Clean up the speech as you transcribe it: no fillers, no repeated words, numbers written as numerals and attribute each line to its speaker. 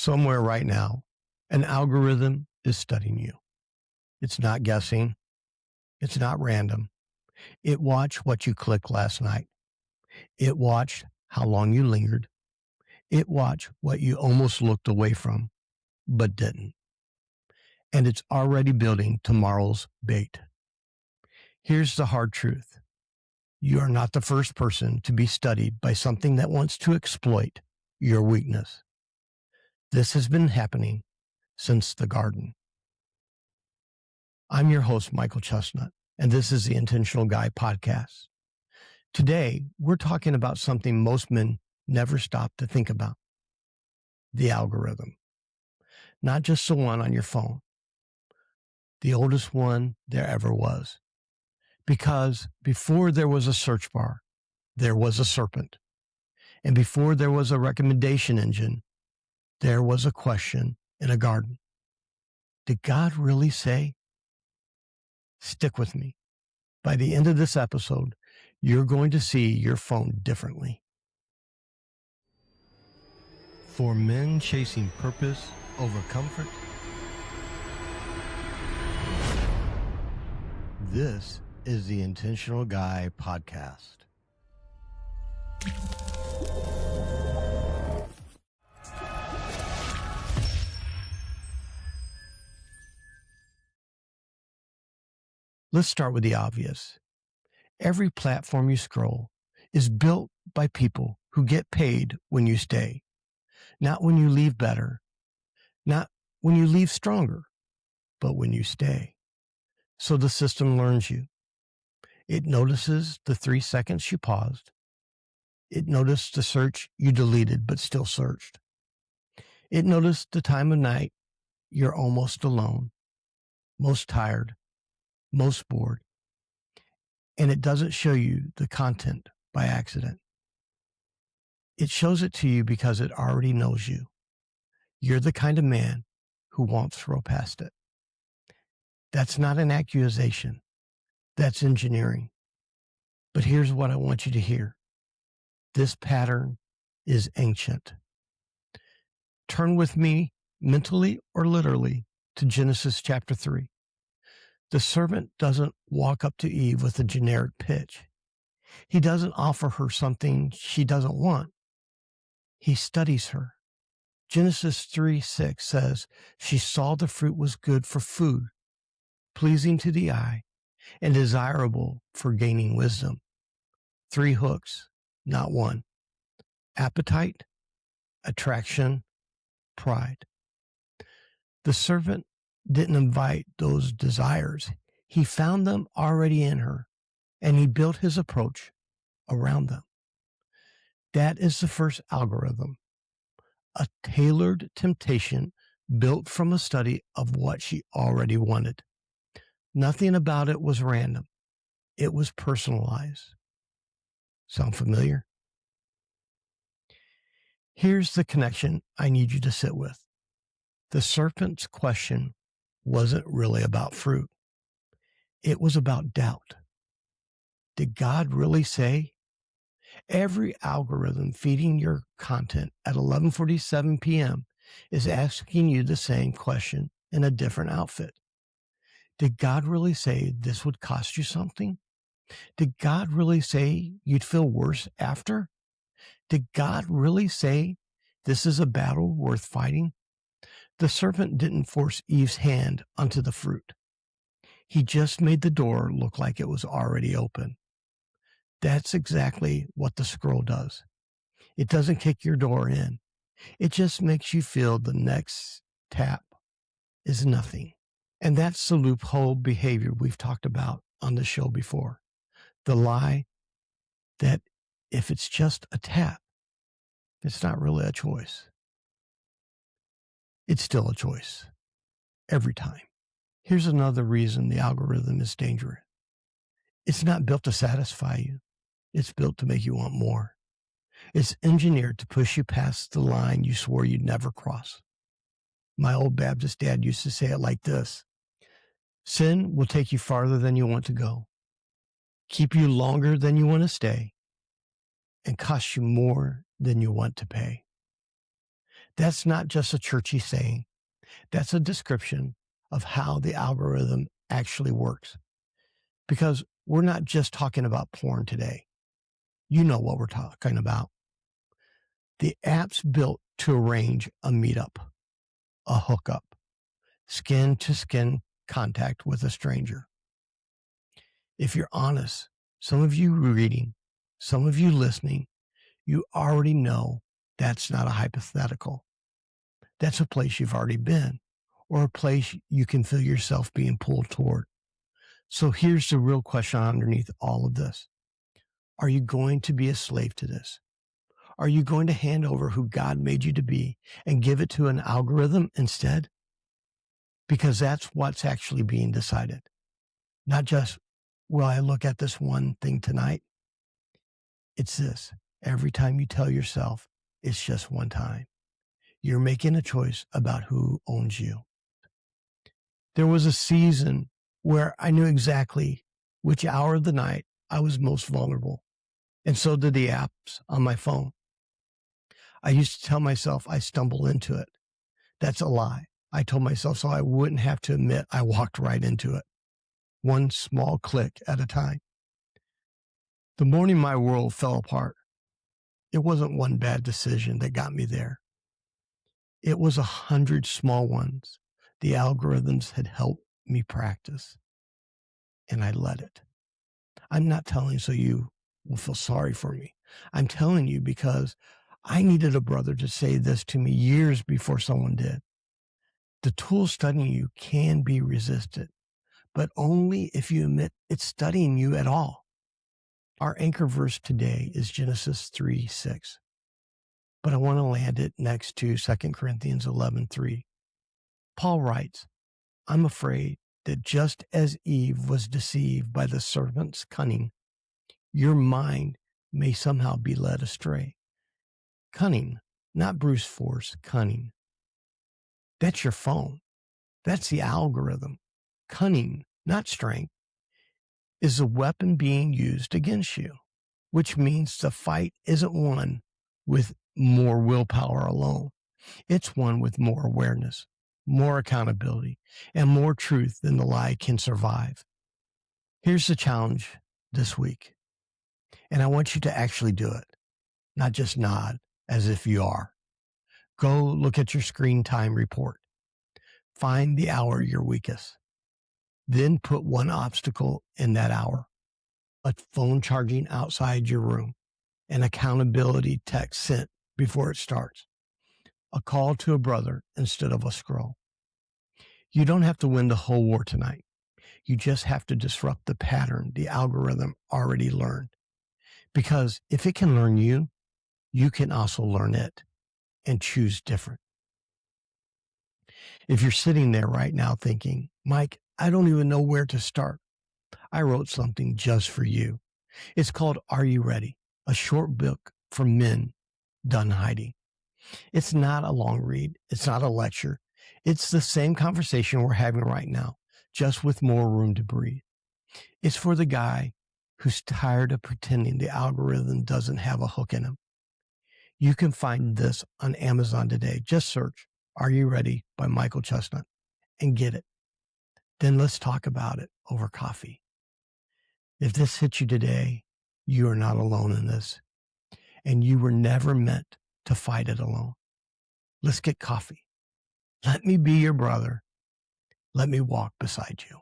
Speaker 1: Somewhere right now, an algorithm is studying you. It's not guessing. It's not random. It watched what you clicked last night. It watched how long you lingered. It watched what you almost looked away from, but didn't. And it's already building tomorrow's bait. Here's the hard truth. You are not the first person to be studied by something that wants to exploit your weakness. This has been happening since the garden. I'm your host, Michael Chestnut, and this is the Intentional Guy podcast. Today, we're talking about something most men never stop to think about. The algorithm. Not just the one on your phone. The oldest one there ever was. Because before there was a search bar, there was a serpent. And before there was a recommendation engine, there was a question in a garden. Did God really say? Stick with me. By the end of this episode, you're going to see your phone differently. For men chasing purpose over comfort, this is the Intentional Guy podcast. Let's start with the obvious. Every platform you scroll is built by people who get paid when you stay, not when you leave better, not when you leave stronger, but when you stay. So the system learns you. It notices the 3 seconds you paused. It noticed the search you deleted but still searched. It noticed the time of night you're almost alone, most tired, most bored. And it doesn't show you the content by accident. It shows it to you because it already knows you. You're the kind of man who won't throw past it. That's not an accusation. That's engineering. But here's what I want you to hear. This pattern is ancient. Turn with me, mentally or literally, to Genesis chapter 3. The serpent doesn't walk up to Eve with a generic pitch. He doesn't offer her something she doesn't want. He studies her. Genesis 3:6 says, she saw the fruit was good for food, pleasing to the eye, and desirable for gaining wisdom. 3 hooks, not one. Appetite, attraction, pride. The serpent didn't invite those desires. He found them already in her, and he built his approach around them. That is the first algorithm, a tailored temptation built from a study of what she already wanted. Nothing about it was random. It was personalized. Sound familiar? Here's the connection I need you to sit with. The serpent's question wasn't really about fruit. It was about doubt. Did God really say? Every algorithm feeding your content at 11:47 p.m. is asking you the same question in a different outfit. Did God really say this would cost you something? Did God really say you'd feel worse after? Did God really say this is a battle worth fighting? The serpent didn't force Eve's hand onto the fruit. He just made the door look like it was already open. That's exactly what the scroll does. It doesn't kick your door in. It just makes you feel the next tap is nothing. And that's the loophole behavior we've talked about on the show before. The lie that if it's just a tap, it's not really a choice. It's still a choice. Every time. Here's another reason the algorithm is dangerous. It's not built to satisfy you. It's built to make you want more. It's engineered to push you past the line you swore you'd never cross. My old Baptist dad used to say it like this. Sin will take you farther than you want to go, keep you longer than you want to stay, and cost you more than you want to pay. That's not just a churchy saying. That's a description of how the algorithm actually works. Because we're not just talking about porn today. You know what we're talking about. The app's built to arrange a meetup, a hookup, skin to skin contact with a stranger. If you're honest, some of you reading, some of you listening, you already know that's not a hypothetical. That's a place you've already been, or a place you can feel yourself being pulled toward. So here's the real question underneath all of this. Are you going to be a slave to this? Are you going to hand over who God made you to be and give it to an algorithm instead? Because that's what's actually being decided. Not just, will I look at this one thing tonight? It's this. Every time you tell yourself it's just one time, you're making a choice about who owns you. There was a season where I knew exactly which hour of the night I was most vulnerable, and so did the apps on my phone. I used to tell myself I stumbled into it. That's a lie. I told myself so I wouldn't have to admit I walked right into it, one small click at a time. The morning my world fell apart, it wasn't one bad decision that got me there. It was 100 small ones the algorithms had helped me practice, and I let it. I'm not telling so you will feel sorry for me. I'm telling you because I needed a brother to say this to me years before someone did. The tool studying you can be resisted, but only if you admit it's studying you at all. Our anchor verse today is Genesis 3:6, but I want to land it next to 2 Corinthians 11:3. Paul writes, I'm afraid that just as Eve was deceived by the serpent's cunning, your mind may somehow be led astray. Cunning, not brute force, cunning. That's your phone. That's the algorithm. Cunning, not strength, is a weapon being used against you, which means the fight isn't won with more willpower alone. It's one with more awareness, more accountability, and more truth than the lie can survive. Here's the challenge this week, and I want you to actually do it, not just nod as if you are. Go look at your screen time report. Find the hour you're weakest. Then put one obstacle in that hour, a phone charging outside your room, an accountability text sent before it starts, a call to a brother instead of a scroll. You don't have to win the whole war tonight. You just have to disrupt the pattern the algorithm already learned. Because if it can learn you, you can also learn it and choose different. If you're sitting there right now thinking, Mike, I don't even know where to start, I wrote something just for you. It's called Are You Ready? A short book for men done hiding. It's not a long read. It's not a lecture. It's the same conversation we're having right now, just with more room to breathe. It's for the guy who's tired of pretending the algorithm doesn't have a hook in him. You can find this on Amazon today. Just search Are You Ready by Michael Chestnut and get it. Then let's talk about it over coffee. If this hit you today, you are not alone in this, and you were never meant to fight it alone. Let's get coffee. Let me be your brother. Let me walk beside you.